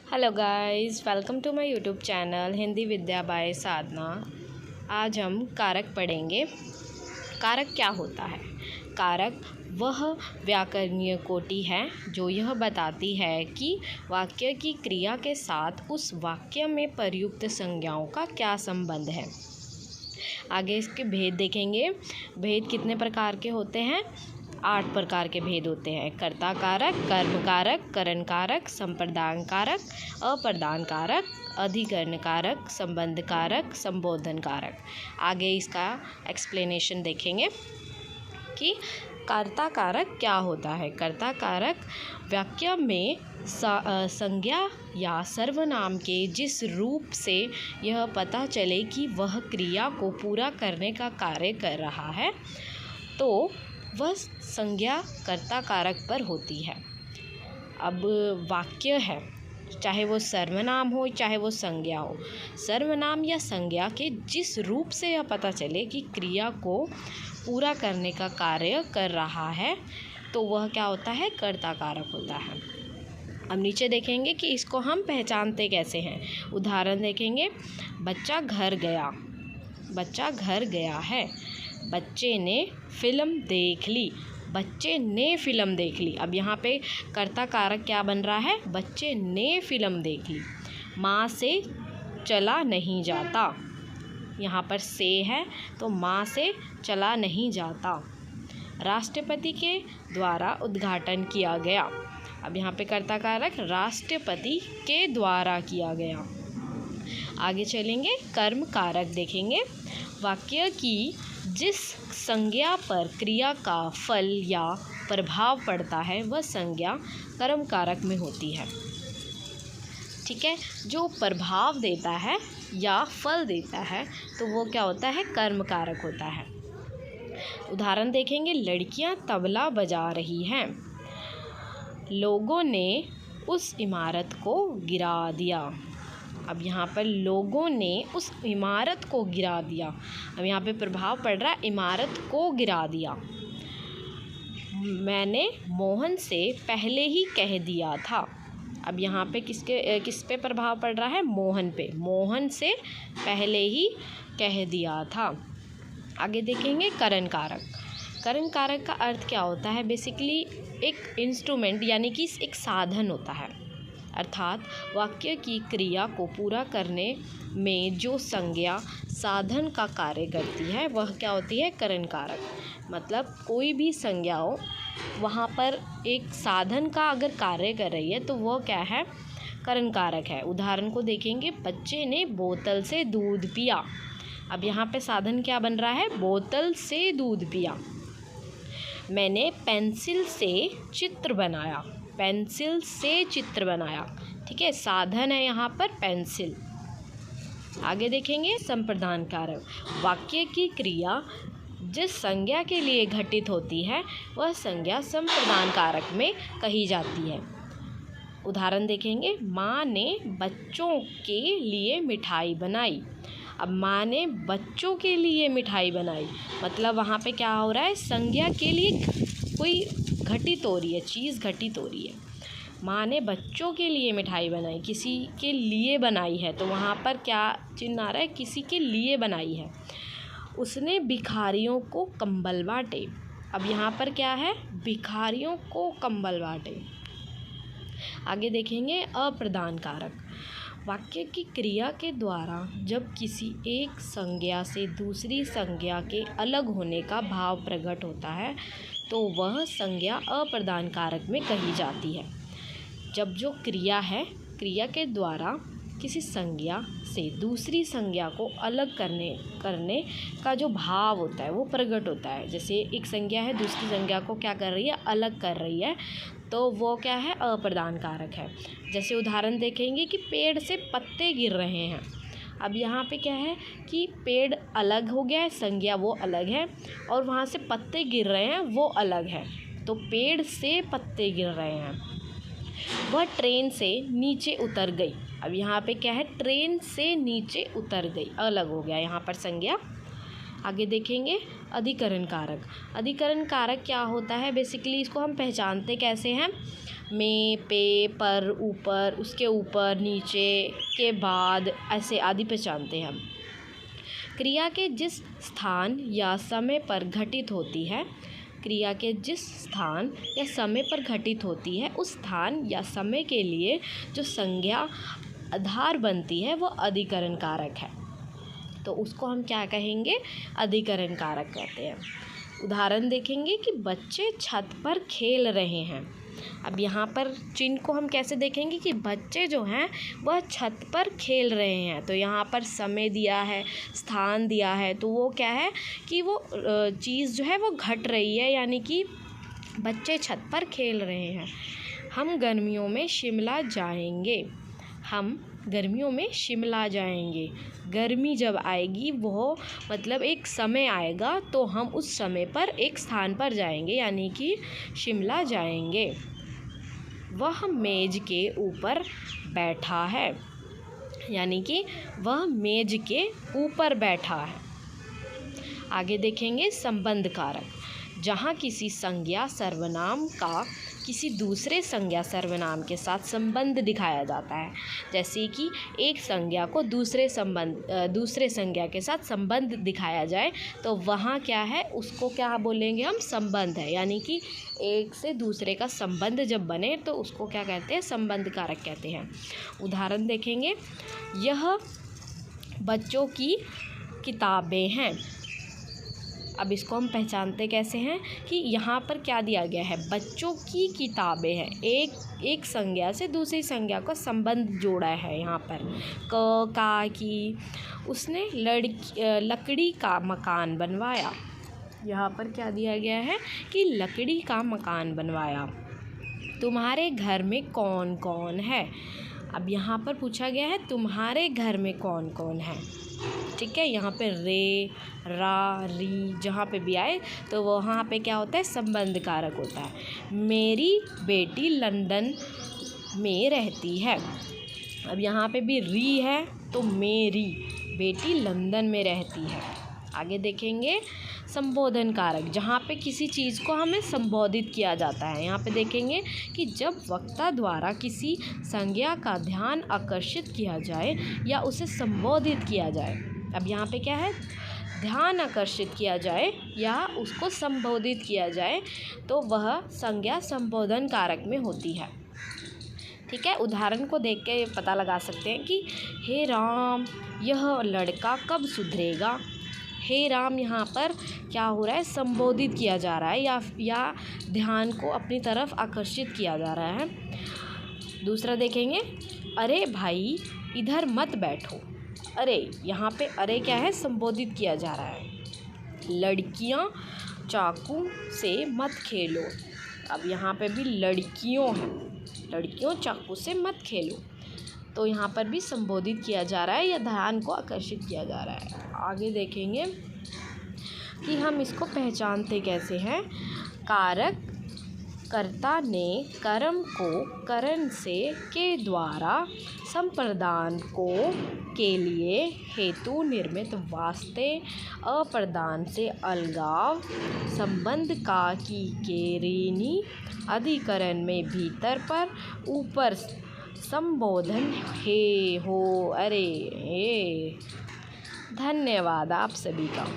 Hello guys, welcome to my YouTube channel Hindi Vidya by Sadhana. आज हम कारक पढ़ेंगे। कारक क्या होता है? कारक वह व्याकरणीय कोटि है जो यह बताती है कि वाक्य की क्रिया के साथ उस वाक्य में प्रयुक्त संज्ञाओं का क्या संबंध है। आगे इसके भेद देखेंगे। भेद कितने प्रकार के होते हैं? 8 प्रकार के भेद होते हैं। कर्ता कारक, कर्म कारक, करण कारक, संप्रदान कारक, अप्रदान कारक, अधिकरण कारक, संबंध कारक, संबोधन कारक। आगे इसका एक्सप्लेनेशन देखेंगे कि कर्ता कारक क्या होता है। कर्ता कारक वाक्य में संज्ञा या सर्वनाम के जिस रूप से यह पता चले कि वह क्रिया को पूरा करने का कार्य कर रहा है, तो वह संज्ञा कर्ता कारक पर होती है। अब वाक्य है, चाहे वो सर्वनाम हो चाहे वो संज्ञा हो, सर्वनाम या संज्ञा के जिस रूप से यह पता चले कि क्रिया को पूरा करने का कार्य कर रहा है, तो वह क्या होता है? कर्ता कारक होता है। अब नीचे देखेंगे कि इसको हम पहचानते कैसे हैं। उदाहरण देखेंगे। बच्चा घर गया, बच्चा घर गया है। बच्चे ने फिल्म देख ली, बच्चे ने फिल्म देख ली। अब यहाँ पे कर्ता कारक क्या बन रहा है? बच्चे ने फिल्म देख ली। माँ से चला नहीं जाता, यहाँ पर से है तो माँ से चला नहीं जाता। राष्ट्रपति के द्वारा उद्घाटन किया गया। अब यहाँ पे कर्ता कारक राष्ट्रपति के द्वारा किया गया। आगे चलेंगे। कर्म कारक देखेंगे। वाक्य की जिस संज्ञा पर क्रिया का फल या प्रभाव पड़ता है, वह संज्ञा कर्म कारक में होती है। ठीक है, जो प्रभाव देता है या फल देता है तो वो क्या होता है? कर्म कारक होता है। उदाहरण देखेंगे। लड़कियां तबला बजा रही हैं। लोगों ने उस इमारत को गिरा दिया। अब यहाँ पर लोगों ने उस इमारत को गिरा दिया। अब यहाँ पे प्रभाव पड़ रहा है, इमारत को गिरा दिया। मैंने मोहन से पहले ही कह दिया था। अब यहाँ पे किस पे प्रभाव पड़ रहा है? मोहन पे। मोहन से पहले ही कह दिया था। आगे देखेंगे। करण कारक। करण कारक का अर्थ क्या होता है? बेसिकली एक इंस्ट्रूमेंट यानी कि एक साधन होता है, अर्थात वाक्य की क्रिया को पूरा करने में जो संज्ञा साधन का कार्य करती है वह क्या होती है? करण कारक। मतलब कोई भी संज्ञा हो, वहाँ पर एक साधन का अगर कार्य कर रही है तो वह क्या है? करण कारक है। उदाहरण को देखेंगे। बच्चे ने बोतल से दूध पिया। अब यहाँ पे साधन क्या बन रहा है? बोतल से दूध पिया। मैंने पेंसिल से चित्र बनाया। पेंसिल से चित्र बनाया। ठीक है, साधन है यहाँ पर पेंसिल। आगे देखेंगे। संप्रदान कारक। वाक्य की क्रिया जिस संज्ञा के लिए घटित होती है वह संज्ञा संप्रदान कारक में कही जाती है। उदाहरण देखेंगे। माँ ने बच्चों के लिए मिठाई बनाई। अब माँ ने बच्चों के लिए मिठाई बनाई, मतलब वहाँ पे क्या हो रहा है? संज्ञा के लिए कोई घटित हो रही है, चीज़ घटित हो रही है। माँ ने बच्चों के लिए मिठाई बनाई, किसी के लिए बनाई है, तो वहाँ पर क्या चिन्ह आ रहा है? किसी के लिए बनाई है। उसने भिखारियों को कंबल बांटे। अब यहाँ पर क्या है? भिखारियों को कंबल बांटे। आगे देखेंगे। अप्रदान कारक। वाक्य की क्रिया के द्वारा जब किसी एक संज्ञा से दूसरी संज्ञा के अलग होने का भाव प्रकट होता है तो वह संज्ञा अप्रदान कारक में कही जाती है। जब जो क्रिया है, क्रिया के द्वारा किसी संज्ञा से दूसरी संज्ञा को अलग करने का जो भाव होता है वो प्रकट होता है। जैसे एक संज्ञा है दूसरी संज्ञा को क्या कर रही है? अलग कर रही है, तो वो क्या है? अप्रदान कारक है। जैसे उदाहरण देखेंगे कि पेड़ से पत्ते गिर रहे हैं। अब यहाँ पे क्या है कि पेड़ अलग हो गया है, संज्ञा वो अलग है, और वहाँ से पत्ते गिर रहे हैं वो अलग है। तो पेड़ से पत्ते गिर रहे हैं। वह ट्रेन से नीचे उतर गई। अब यहाँ पे क्या है? ट्रेन से नीचे उतर गई, अलग हो गया यहाँ पर संज्ञा। आगे देखेंगे। अधिकरण कारक। अधिकरण कारक क्या होता है? बेसिकली इसको हम पहचानते कैसे हैं? में, पे, पर, ऊपर, उसके ऊपर, नीचे, के बाद, ऐसे आदि पहचानते हैं हम। क्रिया के जिस स्थान या समय पर घटित होती है, क्रिया के जिस स्थान या समय पर घटित होती है, उस स्थान या समय के लिए जो संज्ञा आधार बनती है वो अधिकरण कारक है। तो उसको हम क्या कहेंगे? अधिकरण कारक कहते हैं। उदाहरण देखेंगे कि बच्चे छत पर खेल रहे हैं। अब यहाँ पर चिन्ह को हम कैसे देखेंगे कि बच्चे जो हैं वह छत पर खेल रहे हैं। तो यहाँ पर समय दिया है, स्थान दिया है, तो वो क्या है कि वो चीज़ जो है वो घट रही है, यानी कि बच्चे छत पर खेल रहे हैं। हम गर्मियों में शिमला जाएंगे। हम गर्मियों में शिमला जाएंगे। गर्मी जब आएगी वो मतलब एक समय आएगा, तो हम उस समय पर एक स्थान पर जाएंगे, यानी कि शिमला जाएंगे। वह मेज के ऊपर बैठा है, यानी कि वह मेज के ऊपर बैठा है। आगे देखेंगे संबंध कारक। जहाँ किसी संज्ञा सर्वनाम का किसी दूसरे संज्ञा सर्वनाम के साथ संबंध दिखाया जाता है, जैसे कि एक संज्ञा को दूसरे संज्ञा के साथ संबंध दिखाया जाए, तो वहाँ क्या है, उसको क्या बोलेंगे हम? संबंध है। यानी कि एक से दूसरे का संबंध जब बने तो उसको क्या कहते हैं? संबंध कारक कहते हैं। उदाहरण देखेंगे, यह बच्चों की किताबें हैं। अब इसको हम पहचानते कैसे हैं कि यहाँ पर क्या दिया गया है? बच्चों की किताबें हैं। एक संज्ञा से दूसरी संज्ञा का संबंध जोड़ा है यहाँ पर। का की उसने लकड़ी का मकान बनवाया। यहाँ पर क्या दिया गया है कि लकड़ी का मकान बनवाया। तुम्हारे घर में कौन कौन है? अब यहाँ पर पूछा गया है तुम्हारे घर में कौन कौन है। ठीक है, यहाँ पे रे, रा, री जहाँ पे भी आए तो वहाँ पे क्या होता है? संबंध कारक होता है। मेरी बेटी लंदन में रहती है। अब यहाँ पे भी री है, तो मेरी बेटी लंदन में रहती है। आगे देखेंगे संबोधन कारक, जहाँ पे किसी चीज़ को हमें संबोधित किया जाता है। यहाँ पे देखेंगे कि जब वक्ता द्वारा किसी संज्ञा का ध्यान आकर्षित किया जाए या उसे संबोधित किया जाए। अब यहाँ पे क्या है? ध्यान आकर्षित किया जाए या उसको संबोधित किया जाए, तो वह संज्ञा संबोधन कारक में होती है। ठीक है, उदाहरण को देख के पता लगा सकते हैं कि हे राम, यह लड़का कब सुधरेगा। हे राम यहाँ पर क्या हो रहा है? संबोधित किया जा रहा है या ध्यान को अपनी तरफ आकर्षित किया जा रहा है। दूसरा देखेंगे, अरे भाई इधर मत बैठो। अरे, यहाँ पे अरे क्या है? संबोधित किया जा रहा है। लड़कियाँ चाकू से मत खेलो। अब यहाँ पे भी लड़कियों हैं, लड़कियों चाकू से मत खेलो, तो यहाँ पर भी संबोधित किया जा रहा है या ध्यान को आकर्षित किया जा रहा है। आगे देखेंगे कि हम इसको पहचानते कैसे हैं। कारक, कर्ता ने कर्म को करण से के द्वारा संप्रदान को के लिए हेतु निर्मित वास्ते अप्रदान से अलगाव संबंध का की के ऋणी अधिकरण में भीतर पर ऊपर संबोधन हे हो अरे हे। धन्यवाद आप सभी का।